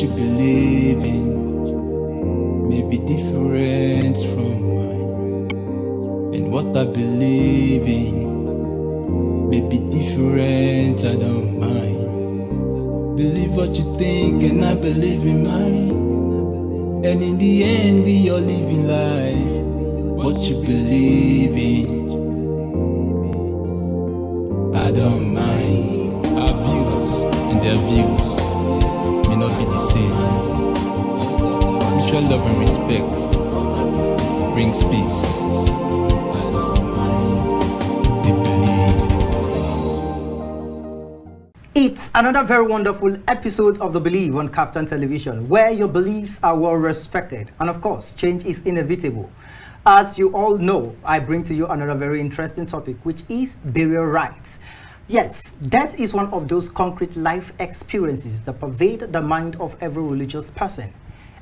you believe in may be different from mine, and what I believe in may be different. I don't mind. Believe what you think, and I believe in mine. And in the end, we all living life. What you believe in, I don't mind. Our views and their views may not be the same. Mutual love and respect brings peace. I don't mind. They believe. It's another very wonderful episode of The Believe on KAFTAN television, where your beliefs are well respected. And of course, change is inevitable. As you all know, I bring to you another very interesting topic, which is burial rites. Yes, death is one of those concrete life experiences that pervade the mind of every religious person,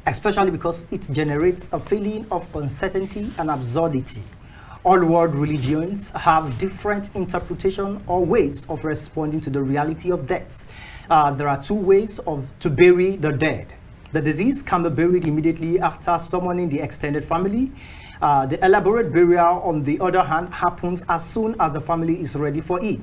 especially because it generates a feeling of uncertainty and absurdity. All world religions have different interpretation or ways of responding to the reality of death. There are two ways to bury the dead. The deceased can be buried immediately after summoning the extended family. The elaborate burial, on the other hand, happens as soon as the family is ready for it.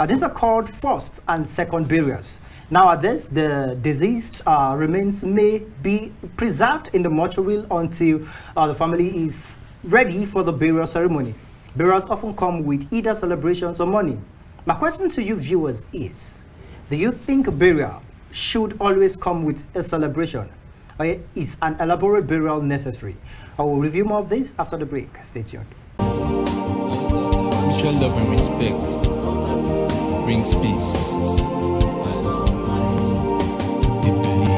These are called first and second burials. Nowadays, the deceased remains may be preserved in the mortuary until the family is ready for the burial ceremony. Burials often come with either celebrations or mourning. My question to you viewers is, do you think burial should always come with a celebration? Or is an elaborate burial necessary? I will review more of this after the break. Stay tuned. Mutual love and respect brings peace. They believe.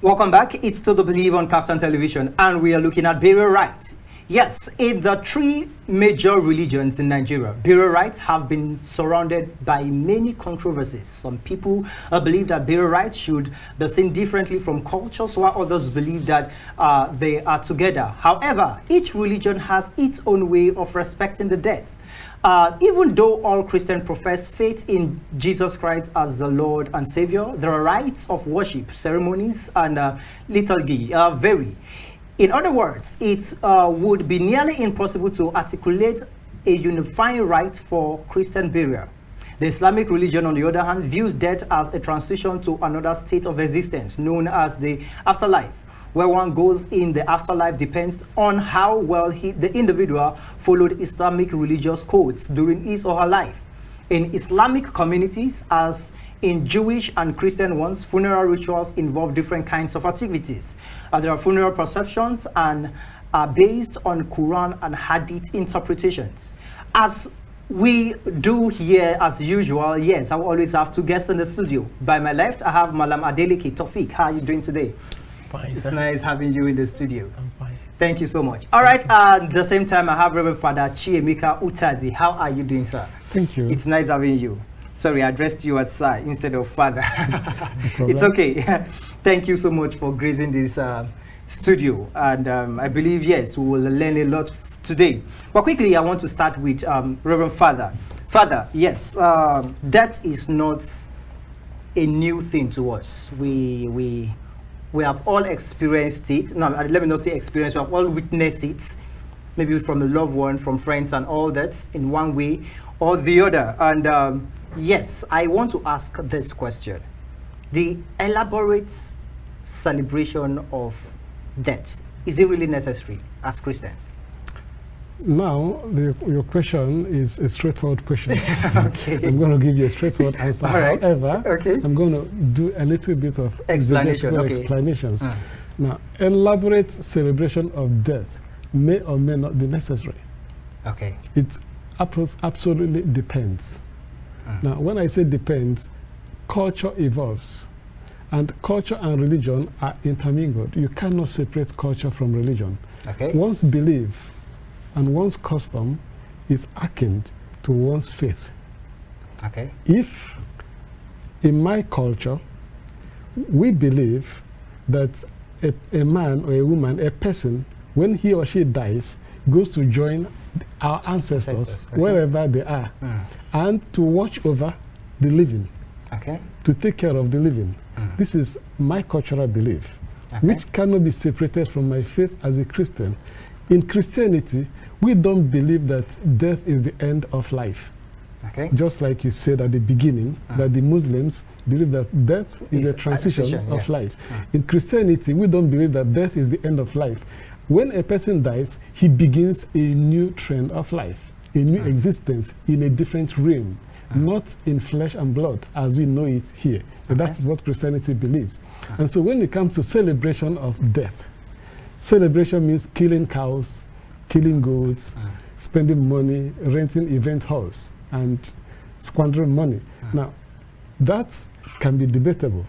Welcome back. It's still The Believe on KAFTAN television, and we are looking at burial rites. Yes, in the three major religions in Nigeria, burial rites have been surrounded by many controversies. Some people believe that burial rites should be seen differently from cultures, while others believe that they are together. However, each religion has its own way of respecting the death. Even though all Christians profess faith in Jesus Christ as the Lord and Savior, there are rites of worship, ceremonies, and liturgy vary. In other words, it would be nearly impossible to articulate a unifying rite for Christian burial. The Islamic religion, on the other hand, views death as a transition to another state of existence, known as the afterlife. Where one goes in the afterlife depends on how well the individual followed Islamic religious codes during his or her life. In Islamic communities, as in Jewish and Christian ones, funeral rituals involve different kinds of activities. There are funeral processions and are based on Quran and Hadith interpretations. As we do here as usual, yes, I will always have two guests in the studio. By my left, I have Malam Adeleke. Taofik, how are you doing today? Fine, It's sir. nice having you in the studio. I'm fine. Thank you so much. All right, at the same time, I have Reverend Father Chiemeka Utazi. How are you doing, sir? Thank you. It's nice having you. Sorry, I addressed you as sir instead of father. problem. It's okay. Thank you so much for gracing this studio. And I believe, yes, we will learn a lot today. But quickly, I want to start with Reverend Father. Father, yes, that is not a new thing to us. We have all experienced it. No, let me not say experience. We have all witnessed it, maybe from a loved one, from friends and all that, in one way or the other. And yes, I want to ask this question. The elaborate celebration of death, is it really necessary as Christians? Now, your question is a straightforward question. Okay. I'm going to give you a straightforward answer. All right. However, Okay. I'm going to do a little bit of Explanation, okay. explanations. Now, elaborate celebration of death may or may not be necessary. Okay. It absolutely depends. Now, when I say depends, culture evolves. And culture and religion are intermingled. You cannot separate culture from religion. Okay. One's belief and one's custom is akin to one's faith. Okay. If in my culture we believe that a man or a woman, a person, when he or she dies, goes to join our ancestors Okay. wherever they are and to watch over the living. Okay. to take care of the living. This is my cultural belief, which cannot be separated from my faith as a Christian. In Christianity, we don't believe that death is the end of life. Just like you said at the beginning, that the Muslims believe that death is a transition of life. In Christianity, we don't believe that death is the end of life. When a person dies, he begins a new trend of life, a new existence in a different realm, not in flesh and blood as we know it here. And that is what Christianity believes. And so when it comes to celebration of death, celebration means killing cows, killing goats, spending money, renting event halls, and squandering money. Now, that can be debatable.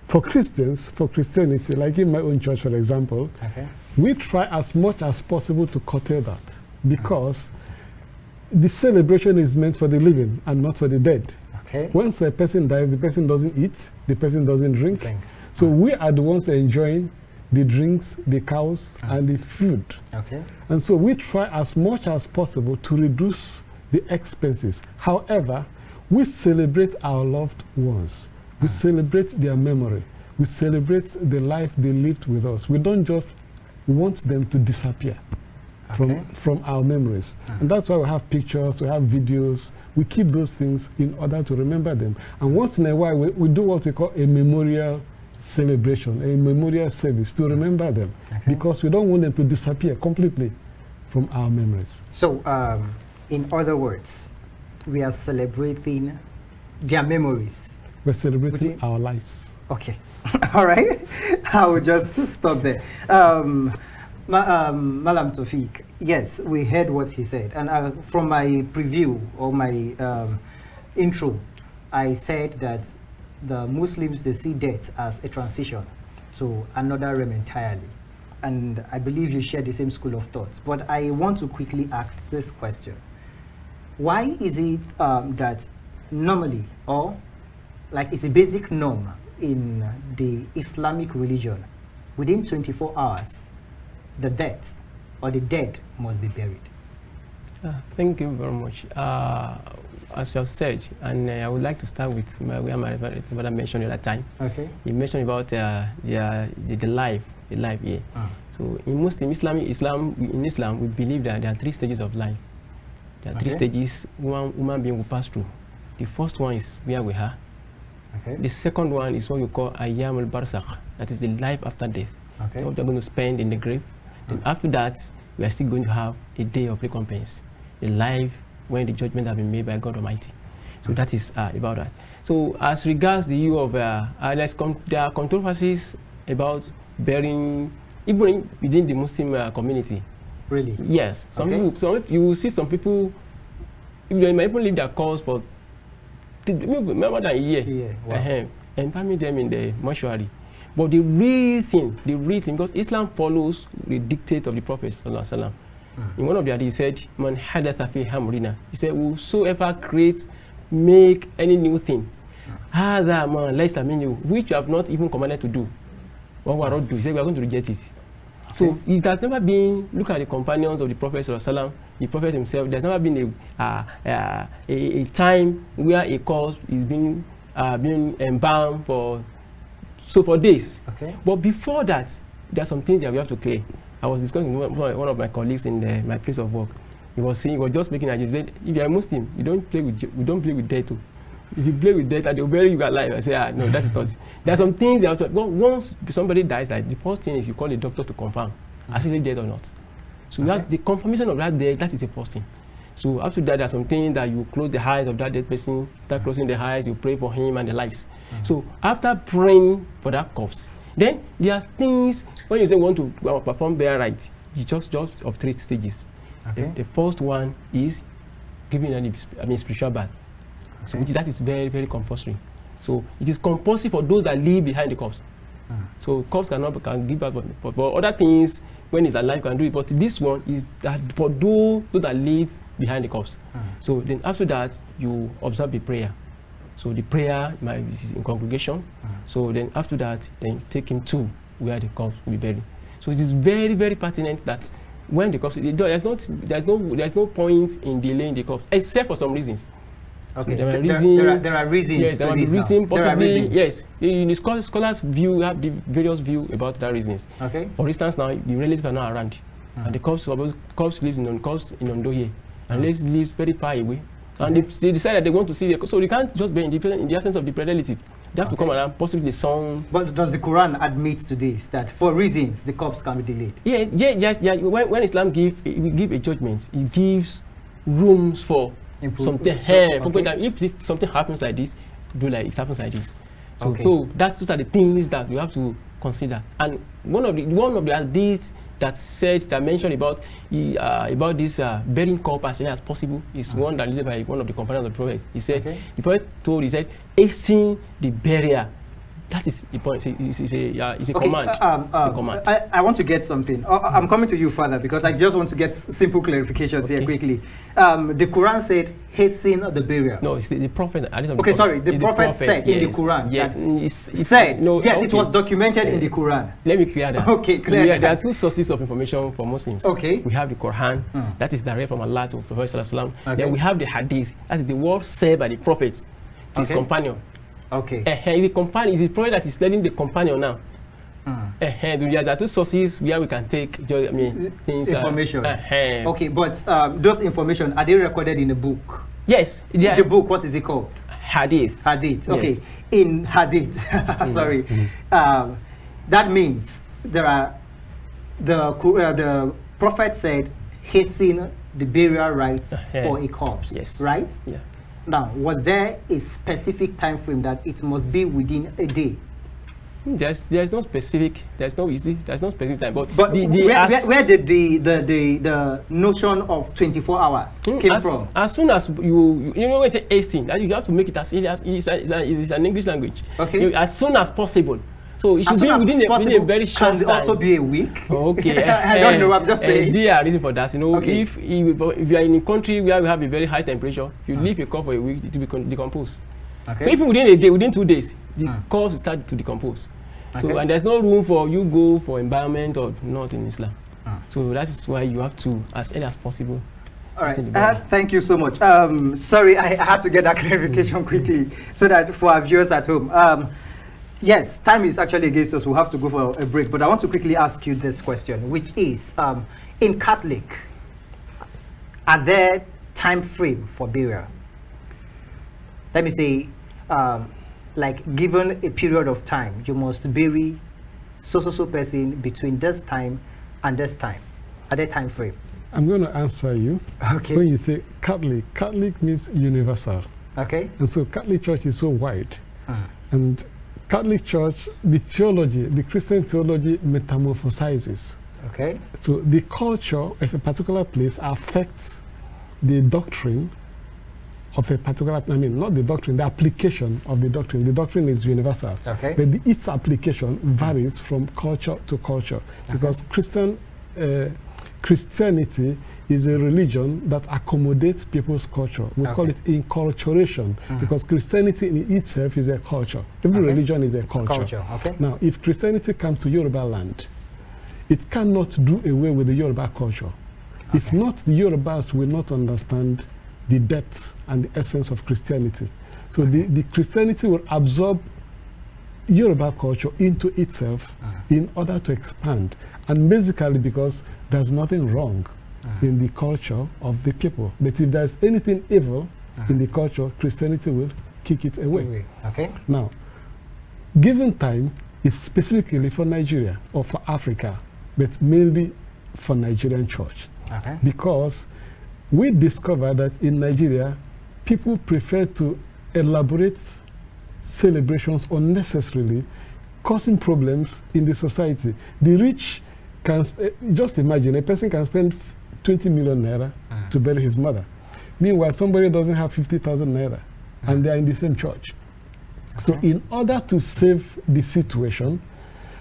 For Christians, for Christianity, like in my own church, for example, we try as much as possible to curtail that, because the celebration is meant for the living and not for the dead. Once a person dies, the person doesn't eat, the person doesn't drink. So we are the ones enjoying the drinks, the cows, and the food. And so we try as much as possible to reduce the expenses. However, we celebrate our loved ones. We celebrate their memory. We celebrate the life they lived with us. We don't just want them to disappear from our memories. And that's why we have pictures, we have videos. We keep those things in order to remember them. And once in a while, we do what we call a memorial celebration, a memorial service to remember them, because we don't want them to disappear completely from our memories. So, in other words, we are celebrating their memories. We're celebrating our lives. Okay. All right. I will just stop there. Malam Taofik, yes, we heard what he said. And from my preview or my intro, I said that the Muslims, they see death as a transition to another realm entirely. And I believe you share the same school of thoughts. But I want to quickly ask this question. Why is it that normally, or like it's a basic norm in the Islamic religion, within 24 hours, the dead or the dead must be buried? Thank you very much. As you have said, and I would like to start with where my father mentioned at that time. He mentioned about the life here. So in Islam, we believe that there are 3 stages of life. There are 3 stages one human being will pass through. The first one is where we are. The second one is what we call Ayyam al-Barzakh, that is the life after death. What we are going to spend in the grave. Then after that, we are still going to have a day of recompense, the life when the judgment has been made by God Almighty. So that is about that. So as regards the issue of there are controversies about burying, even within the Muslim community. Really? Yes. You will see some people, they might even leave their cause for more than a year, and permit them in the mortuary. But the real thing, because Islam follows the dictate of the Prophet ﷺ. In one of the hadith, he said, "Man hadatha fi hamrina." He said, "Whosoever make any new thing, hada man laysa minhu, which you have not even commanded to do, what we are not do," he said, "We are going to reject it." So it has never been. Look at the companions of the Prophet ﷺ, the Prophet himself. There's never been a time where a cause is being embalmed for days. But before that, there are some things that we have to clear. I was discussing with one of my colleagues in my place of work. He was just making a joke. If you're a Muslim, we don't play with death too. If you play with death and they'll bury you alive, I say, no, that's not. There are some things that have to. Once somebody dies, like the first thing is you call a doctor to confirm, is he dead or not. So you have the confirmation of that death. That is the first thing. So after that, there are some things that you close the eyes of that dead person. After closing the eyes, you pray for him and the likes. So after praying for that corpse, then there are things when you say want to perform burial rites, you just of 3 stages. The first one is giving spiritual bath. So that is very, very compulsory. So it is compulsory for those that live behind the corpse. So corpse can give bath, but for other things when it's alive can do it. But this one is that for those that live behind the corpse. So then after that you observe the prayer. So the prayer is in congregation. So then after that, then take him to where the corpse will be buried. So it is very, very pertinent that when the corpse, there's no point in delaying the corpse, except for some reasons. Okay. There are reasons. Yes, there to are this reasons. now. There are Possibly, reasons. yes. In the scholars' view, we have the various view about that reasons. Okay. For instance, now the relatives are not around, and the corpse lives in Ondo here, and relative lives very far away, and they decide that they want to see the. So they can't just be independent in the absence of the relative. They have to come around, possibly the son. But does the Quran admit to this, that for reasons the corpse can be delayed? Yes. When Islam give a judgment, it gives rooms for something. If something happens like this, it happens like this. So those are the things that you have to consider. And one of the hadiths that mentioned about this burying corpse as soon as possible is one that is by one of the companions of the Prophet. He said, the Prophet said, hasten the burial. That is the point. It's a command. I want to get something. I'm coming to you further because I just want to get simple clarifications here quickly. The Quran said, hasten the burial. No, it's the Prophet. The Prophet said in the Quran. Yeah, it was documented in the Quran. Let me clear that. Okay, clear that. There are two sources of information for Muslims. Okay. We have the Quran, that is direct from Allah to Prophet Sallallahu Alaihi Wasallam. Then we have the Hadith, that is the word said by the Prophet to his companion. Okay. The companion is the Prophet that is telling the companion now. There are two sources where we can take things, information. Okay, but those information, are they recorded in a book? Yes. The book, what is it called? Hadith. Hadith. Okay. Yes. In Hadith, sorry, that means there are the Prophet said, hasten the burial rites for a corpse. Yes. Right? Yeah. Now, was there a specific time frame that it must be within a day? There's no specific time. But where did the notion of 24 hours came from? As soon as you when you say hasting, that you have to make it as it's an English language. Okay. As soon as possible. So it should be within a very short time. Can it also be a week? Okay. I don't know. I'm just saying. There are reasons for that. If you are in a country where we have a very high temperature, if you leave a corpse for a week, it will decompose. Okay. So even within a day, within 2 days, the corpse will start to decompose. So and there's no room for you go for environment or not in Islam. So that is why you have to, as early as possible. All right. Thank you so much. Sorry, I had to get that clarification quickly so that for our viewers at home. Yes, time is actually against us. We'll have to go for a break. But I want to quickly ask you this question, which is, in Catholic, are there time frame for burial? Let me say, like given a period of time, you must bury so person between this time and this time. Are there time frame? I'm going to answer you. Okay. When you say Catholic, Catholic means universal. Okay. And so Catholic Church is so wide. And Catholic Church, the theology, the Christian theology metamorphosizes. Okay. So the culture of a particular place affects the doctrine of a particular, not the doctrine, the application of the doctrine. The doctrine is universal. Okay. But its application varies from culture to culture. Because Christianity is a religion that accommodates people's culture. We call it inculturation because Christianity in itself is a culture. Every religion is a culture. Okay. Now, if Christianity comes to Yoruba land, it cannot do away with the Yoruba culture. If not, the Yorubas will not understand the depth and the essence of Christianity. So the Christianity will absorb Yoruba culture into itself in order to expand. And basically because there's nothing wrong in the culture of the people. But if there's anything evil in the culture, Christianity will kick it away. Okay. Now, given time is specifically for Nigeria or for Africa, but mainly for Nigerian church. Okay. Because we discovered that in Nigeria, people prefer to elaborate celebrations unnecessarily, causing problems in the society. The rich can, just imagine, a person can spend 20 million naira to bury his mother. Meanwhile, somebody doesn't have 50,000 naira and they are in the same church. So in order to save the situation,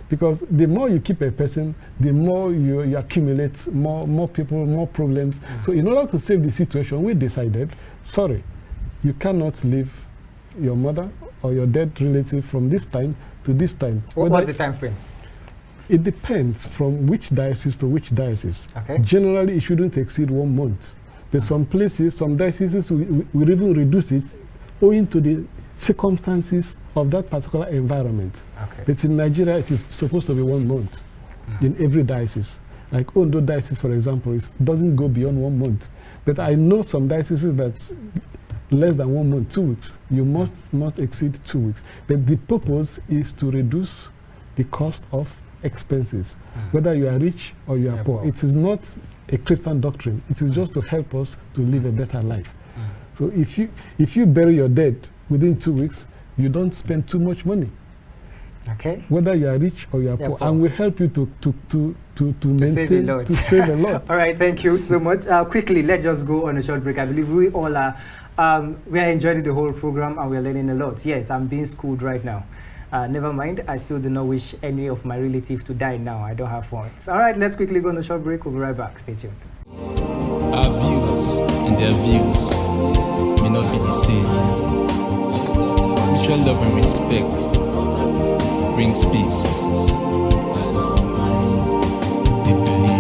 because the more you keep a person, the more you accumulate more people, more problems. So in order to save the situation, we decided, sorry, you cannot leave your mother or your dead relative from this time to this time. What was the time frame? It depends from which diocese to which diocese. Okay. Generally, it shouldn't exceed 1 month. But some places, some dioceses will even reduce it owing to the circumstances of that particular environment. Okay. But in Nigeria, it is supposed to be 1 month in every diocese. Like Ondo diocese, for example, it doesn't go beyond 1 month. But I know some dioceses that's less than 1 month, 2 weeks. You must not exceed 2 weeks. But the purpose is to reduce the cost of expenses, whether you are rich or you are poor. It is not a Christian doctrine. It is just to help us to live a better life. So if you bury your dead within 2 weeks, you don't spend too much money. Okay. Whether you are rich or you are poor, and we help you to maintain, save a lot. to save a lot. All right, thank you so much. Quickly, let's just go on a short break. I believe we all are. We are enjoying the whole program and we are learning a lot. Yes, I'm being schooled right now. Never mind, I still do not wish any of my relatives to die now. I don't have funds. All right, let's quickly go on a short break. We'll be right back. Stay tuned. Our views and their views may not be the same. Mutual love and respect brings peace. They believe.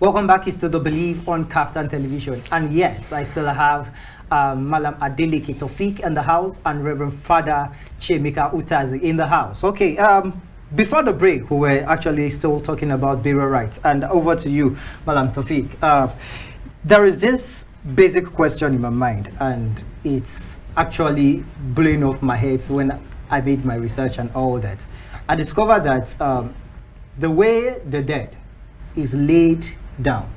Welcome back. It's to the Believe on KAFTAN Television. And yes, I still have Malam Adeleke Taofik in the house and Reverend Father Chiemeka Utazi in the house. Okay, before the break, we were actually still talking about burial rites. And over to you, Malam Taofik. There is this basic question in my mind, and it's actually blowing off my head when I made my research and all that. I discovered that the way the dead is laid down,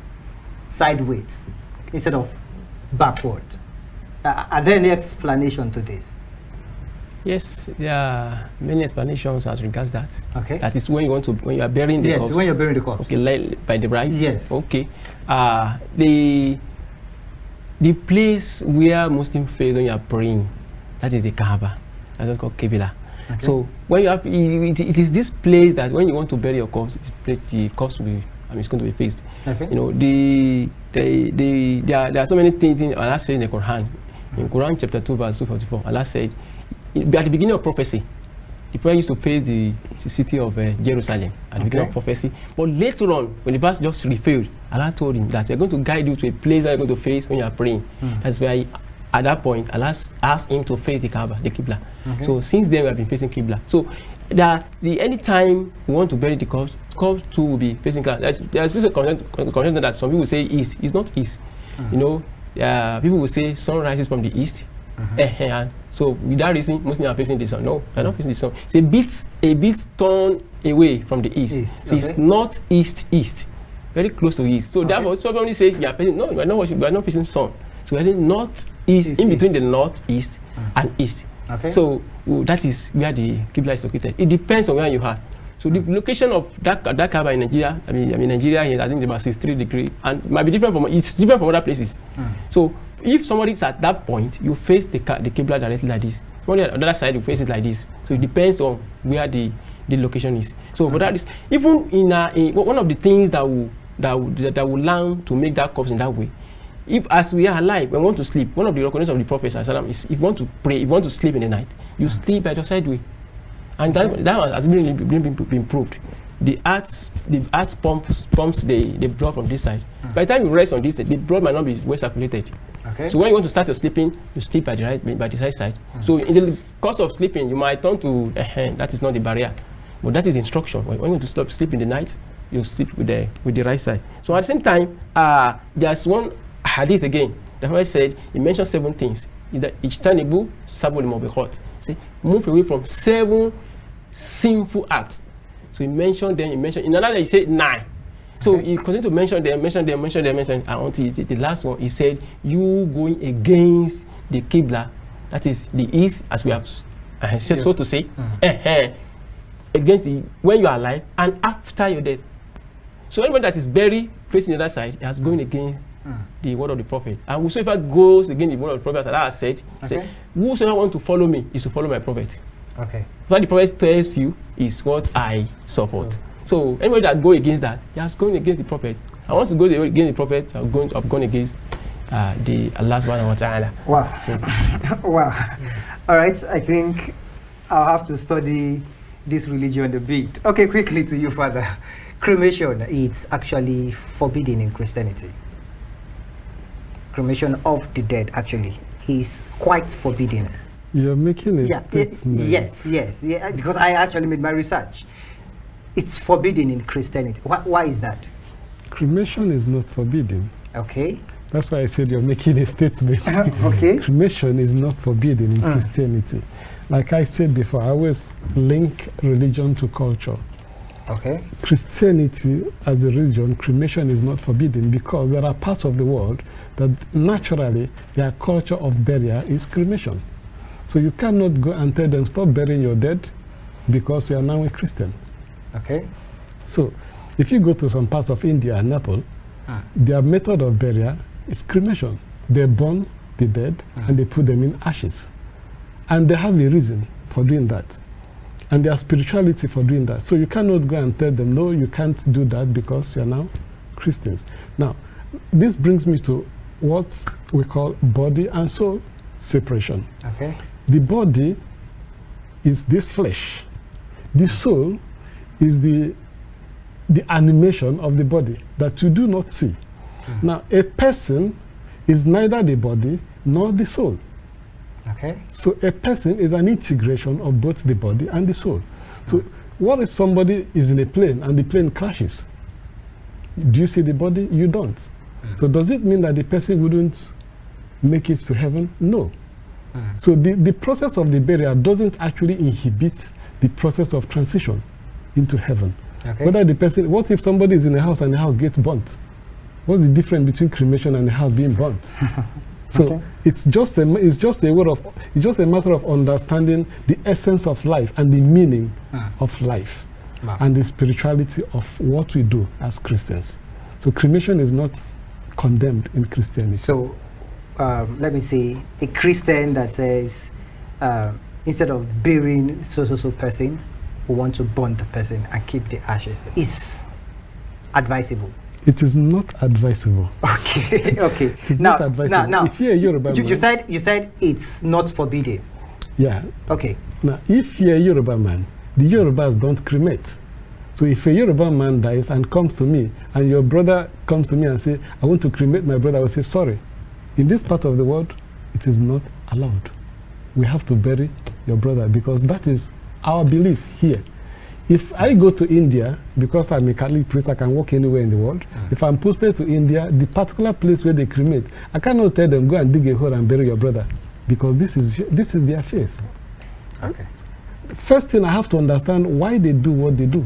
sideways, instead of backward. Are there any explanation to this? Yes, there are many explanations as regards that. Okay. That is when you are burying the corpse. Yes, when you're burying the corpse. Okay, like by the rites. Yes. Okay. The place where Muslim faith when you are praying, that is the Kaaba. That's called Qibla. Okay. So when you have, it is this place that when you want to bury your corpse, the corpse will be, it's going to be faced. Okay. You know, there are so many things Allah said in the Quran. In Quran chapter 2 verse 244, Allah said, at the beginning of prophecy, the prophet used to face the city of Jerusalem at the beginning of prophecy. But later on, when the verse just refilled, Allah told him that you're going to guide you to a place that you're going to face when you are praying. That's why at that point, Allah asked him to face the Kaaba, the Qibla. Okay. So since then, we have been facing Qibla. So anytime we want to bury the corpse too will be facing Qibla. There's just a convention that some people say east. It's not east. You know, people will say sun rises from the east. And so with that reason, Muslims are facing the sun. No, they're not facing the sun. It's a bit turned away from the east. So it's not east, very close to east. So therefore, somebody says you are facing. No, we are not facing sun. So we're saying north east, in between the north east and east. Okay. So that is where the Qibla is located. It depends on where you are. So the location of that Kaaba in Nigeria, I mean Nigeria here, I think it's about 63 degrees, and might be different from other places. So if somebody is at that point, you face the Qibla directly like this. Somebody on the other side, you face it like this. So it depends on where the location is. So for that is even in one of the things that will learn to make that corpse in that way. If as we are alive, we want to sleep, one of the recommendations of the Prophet is if you want to pray, if you want to sleep in the night, you sleep by the side way. And that has been proved. The heart pumps the blood from this side. By the time you rest on this, the blood might not be well circulated. Okay. So when you want to start your sleeping, you sleep by the right side. So in the course of sleeping, you might turn to that is not the barrier, but that is instruction. When you want to stop sleep in the night, you sleep with the right side. So at the same time, there's one hadith again. The Prophet said he mentioned 7 things. Is that ijtanibu sabul mubiqat. See, move away from 7 sinful acts. So he mentioned them. In another he said 9. So he continued to mention them, and until the last one he said, you going against the Qibla, that is the east, as we have said, so to say, against when you are alive and after your death. So anybody that is buried facing the other side is going against the word of the Prophet. And whosoever goes against the word of the Prophet, as Allah said, said, whosoever want to follow me is to follow my Prophet. Okay. What the Prophet tells you is what I support. So anybody that go against that, he has gone against the Prophet. I want to go against the Prophet, I've gone against the Allah subhanahu wa ta'ala. Wow. So. Wow. All right, I think I'll have to study this religion a bit. Okay, quickly to you, Father. Cremation, it's actually forbidden in Christianity. cremation of the dead actually is quite forbidden. You're making a statement. Yes, because I actually made my research. It's forbidden in Christianity. Why is that? Cremation is not forbidden. Okay. That's why I said you're making a statement. Okay. Cremation is not forbidden in Christianity. Like I said before, I always link religion to culture. Okay. Christianity as a religion, cremation is not forbidden because there are parts of the world that naturally their culture of burial is cremation. So you cannot go and tell them stop burying your dead because you are now a Christian. Okay. So if you go to some parts of India and Nepal, their method of burial is cremation. They burn the dead and they put them in ashes. And they have a reason for doing that. And their spirituality for doing that. So you cannot go and tell them, no, you can't do that because you are now Christians. Now, this brings me to what we call body and soul separation. Okay. The body is this flesh. The soul is the animation of the body that you do not see. Now, a person is neither the body nor the soul. Okay. So a person is an integration of both the body and the soul. So what if somebody is in a plane and the plane crashes? Do you see the body? You don't. So does it mean that the person wouldn't make it to heaven? No. So the process of the burial doesn't actually inhibit the process of transition into heaven. Okay. Whether the person, what if somebody is in a house and the house gets burnt? What's the difference between cremation and the house being burnt? So it's just a matter of understanding the essence of life and the meaning of life and the spirituality of what we do as Christians. So cremation is not condemned in Christianity. So let me say a Christian that says instead of burying so person, we want to burn the person and keep the ashes is advisable. It is not advisable. Okay, okay. It's not advisable. Now, if you're a Yoruba man, you said it's not forbidden. Yeah. Okay. Now, if you're a Yoruba man, the Yorubas don't cremate. So if a Yoruba man dies and comes to me, and your brother comes to me and say, I want to cremate my brother, I will say, sorry. In this part of the world, it is not allowed. We have to bury your brother because that is our belief here. If I go to India, because I'm a Catholic priest, I can walk anywhere in the world. If I'm posted to India, the particular place where they cremate, I cannot tell them, go and dig a hole and bury your brother, because this is their faith. Okay. First thing, I have to understand why they do what they do,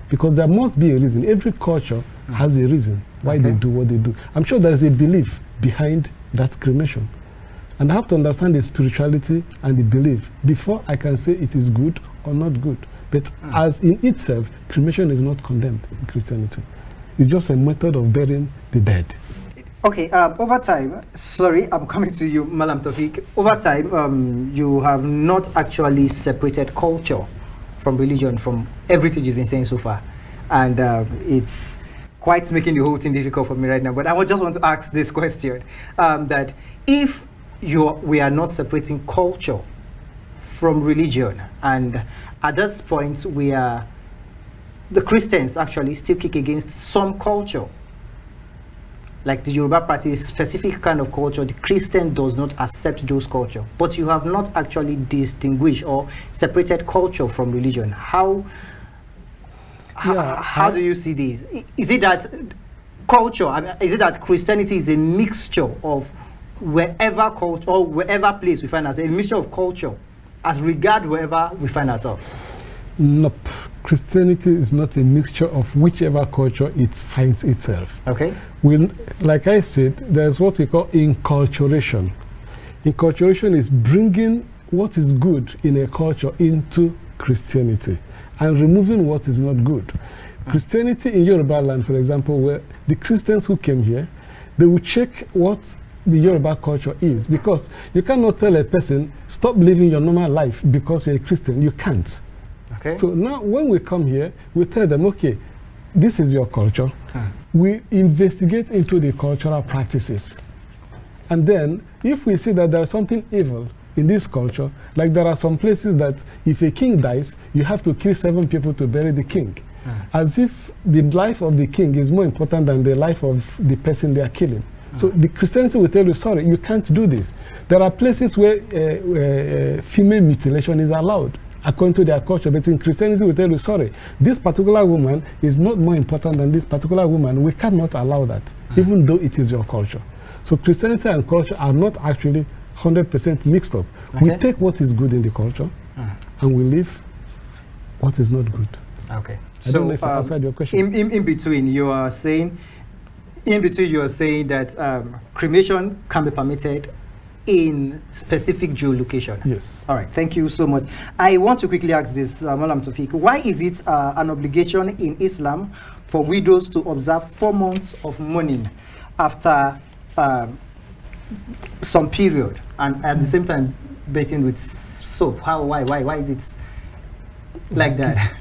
because there must be a reason. Every culture has a reason why they do what they do. I'm sure there is a belief behind that cremation. And I have to understand the spirituality and the belief before I can say it is good or not good. But as in itself, cremation is not condemned in Christianity. It's just a method of burying the dead. Okay, over time, sorry, I'm coming to you, Malam Taofik. Over time, you have not actually separated culture from religion, from everything you've been saying so far. And it's quite making the whole thing difficult for me right now. But I just want to ask this question, that if we are not separating culture from religion, and at this point the Christians actually still kick against some culture, like the Yoruba practice specific kind of culture, the Christian does not accept those culture, but you have not actually distinguished or separated culture from religion. How do you see this? Is it that culture, is it that Christianity is a mixture of wherever culture or wherever place we find ourselves, a mixture of culture as regard wherever we find ourselves? Nope. Christianity is not a mixture of whichever culture it finds itself. Okay. Like I said, there's what we call inculturation. Inculturation is bringing what is good in a culture into Christianity and removing what is not good. Christianity in Yoruba land, for example, where the Christians who came here, they will check what the Yoruba culture is, because you cannot tell a person, stop living your normal life because you're a Christian. You can't. Okay. So now when we come here, we tell them, okay, this is your culture. We investigate into the cultural practices. And then if we see that there's something evil in this culture, like there are some places that if a king dies, you have to kill 7 people to bury the king. As if the life of the king is more important than the life of the person they are killing. So the Christianity will tell you, sorry, you can't do this. There are places where female mutilation is allowed according to their culture, but in Christianity will tell you, sorry, this particular woman is not more important than this particular woman. We cannot allow that, even though it is your culture. So Christianity and culture are not actually 100% mixed up. We take what is good in the culture and we leave what is not good. Okay. I don't know if I answered your question. In between, you are saying that cremation can be permitted in specific geolocation. Yes. All right. Thank you so much. I want to quickly ask this, Malam Taofik. Why is it an obligation in Islam for widows to observe 4 months of mourning after some period, and at the same time bathing with soap? Why is it like that?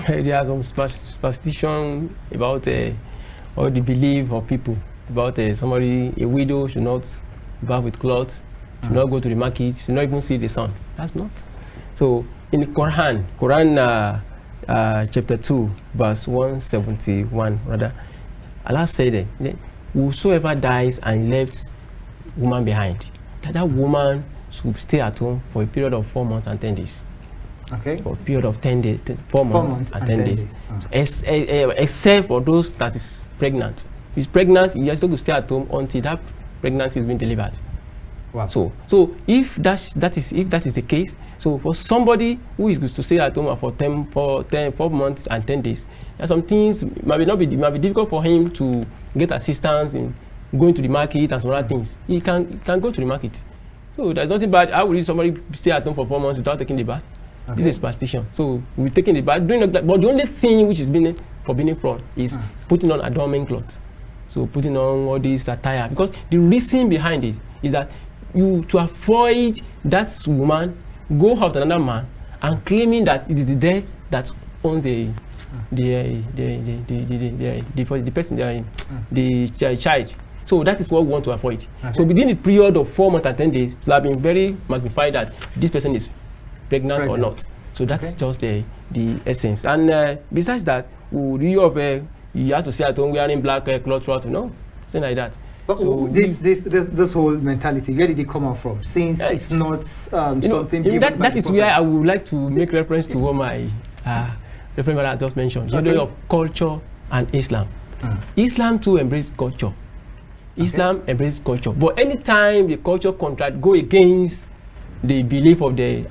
There are some superstition about or the belief of people about a widow should not bath with cloths, should not go to the market, should not even see the sun. That's not. So in the Quran chapter 2, verse 171, rather, Allah said that whosoever dies and left woman behind, that woman should stay at home for a period of 4 months and 10 days. Okay. For a period of 10 days, 4 months and 10 days. Except for those that is pregnant. If it's pregnant, you have to stay at home until that pregnancy is being delivered. Wow. So if that is the case, so for somebody who is going to stay at home for 4 months and 10 days, there are some things might be difficult for him to get assistance in going to the market and some other things. He can go to the market. So there's nothing bad. How would somebody stay at home for 4 months without taking the bath? Okay. This is superstition. So we're taking the bath, doing that, but the only thing which is being forbidden from is putting on adornment clothes. So putting on all this attire, because the reason behind it is that to avoid that woman go out to another man and claiming that it is the dead that owns the person, the child. So that is what we want to avoid. Okay. So within the period of 4 months and 10 days, it have been very magnified that this person is pregnant or not. So that's just the essence. And besides that, you have to stay at home wearing black cloth, something like that. But so this whole mentality, where did it come out from? Since it's not something given that is where I would like to make reference to what my reference I just mentioned, the idea of culture and Islam. Islam too embraces culture. Islam embraces culture, but anytime the culture contract go against the belief of the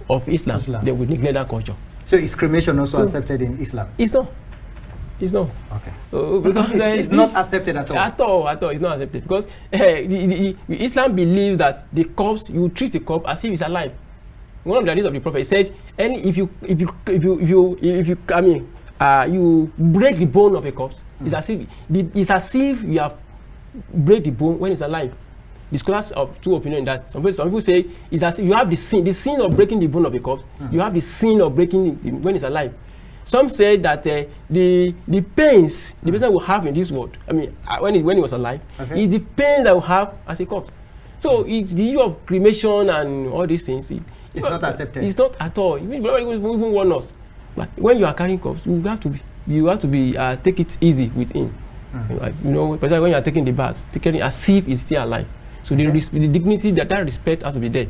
of Islam, they would neglect that culture. So is cremation also accepted in Islam? It's not. It's not. Okay. Because it's not accepted at all. At all, it's not accepted because Islam believes that the corpse, you treat the corpse as if it's alive. One of the hadiths of the Prophet said, if you break the bone of a corpse, it's as if you have break the bone when it's alive. The scholars have two opinions in that. Some people say it's as if you have the sin of breaking the bone of a corpse. You have the sin of breaking it when it's alive. Some say that the pains the person will have in this world, when he was alive, is the pain that will have as a corpse. So it's the issue of cremation and all these things. It's not accepted. It's not at all. Even warn us. But when you are carrying corpse, you have to be take it easy with him. Especially when you are taking the bath, taking it as if it's still alive. So the dignity, that respect has to be there.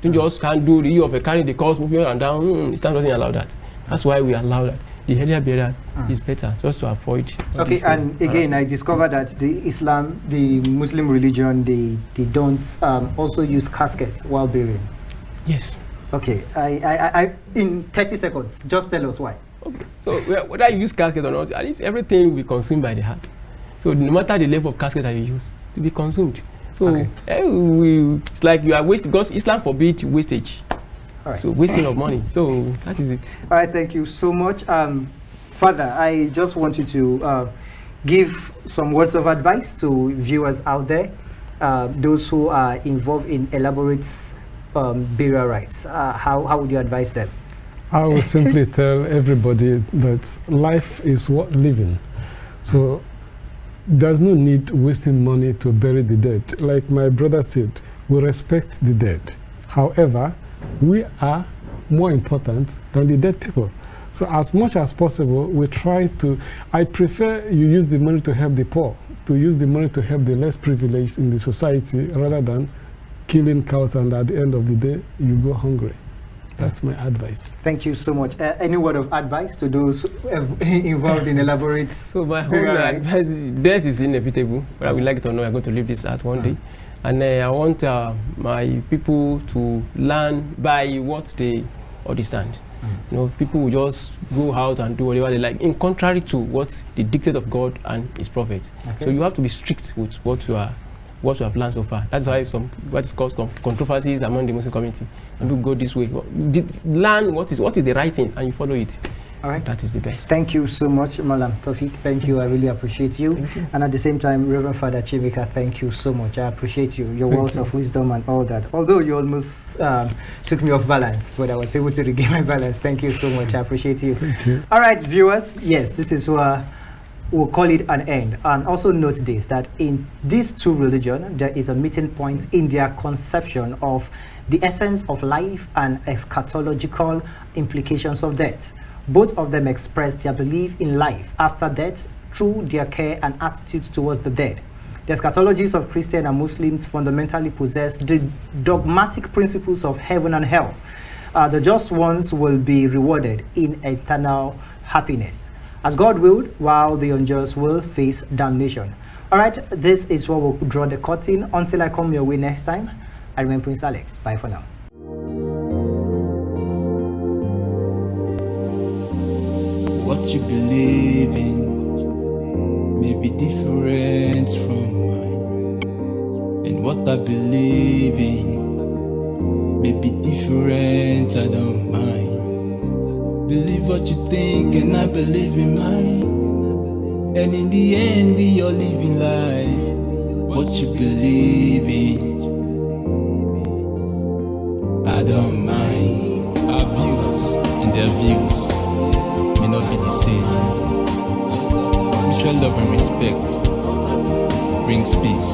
You just can't do the issue of carrying the corpse, moving up and down. Islam doesn't allow that. That's why we allow that. The earlier burial is better, just to avoid. Okay, and again, I discovered that the Muslim religion, they don't also use caskets while burying. Yes. Okay, I in 30 seconds, just tell us why. Okay. So whether you use casket or not, at least everything will be consumed by the heart. So no matter the level of casket that you use, to be consumed. So it's like you are wasting, because Islam forbids wastage. Right. So wasting of money. So that is it. All right, thank you so much. Father, I just want you to give some words of advice to viewers out there, those who are involved in elaborate burial rites. How would you advise them? I will simply tell everybody that life is worth living. So there's no need wasting money to bury the dead. Like my brother said, we respect the dead. However, we are more important than the dead people. So as much as possible, we try to, I prefer you use the money to help the poor to use the money to help the less privileged in the society rather than killing cows and at the end of the day you go hungry. That's my advice. Thank you so much. Any word of advice to those involved in elaborate? So my whole advice is death is inevitable, but I would like to know I'm going to live this out one day. And I want my people to learn by what they understand. You know, people will just go out and do whatever they like, in contrary to what the dictate of God and His prophets. Okay. So you have to be strict with what you have learned so far. That's why what is called controversies among the Muslim community. And people go this way. Learn what is the right thing, and you follow it. All right. That is the best. Thank you so much, Malam. Taofik, thank you. I really appreciate you. And at the same time, Reverend Father Chiemeka, thank you so much. I appreciate you, your words of wisdom and all that. Although you almost took me off balance, but I was able to regain my balance. Thank you so much. I appreciate you. Thank you. All right, viewers. Yes, this is where we'll call it an end. And also note this, that in these two religions, there is a meeting point in their conception of the essence of life and eschatological implications of death. Both of them express their belief in life after death through their care and attitudes towards the dead. The eschatologies of Christians and Muslims fundamentally possess the dogmatic principles of heaven and hell. The just ones will be rewarded in eternal happiness, as God willed, while the unjust will face damnation. All right, this is where we'll draw the curtain. Until I come your way next time, I remain Prince Alex. Bye for now. What you believe in may be different from mine, and what I believe in may be different. I don't mind. Believe what you think, and I believe in mine. And in the end, we all live in life. What you believe in, I don't mind. Our views and their views may not be the same. Mutual love and respect brings peace.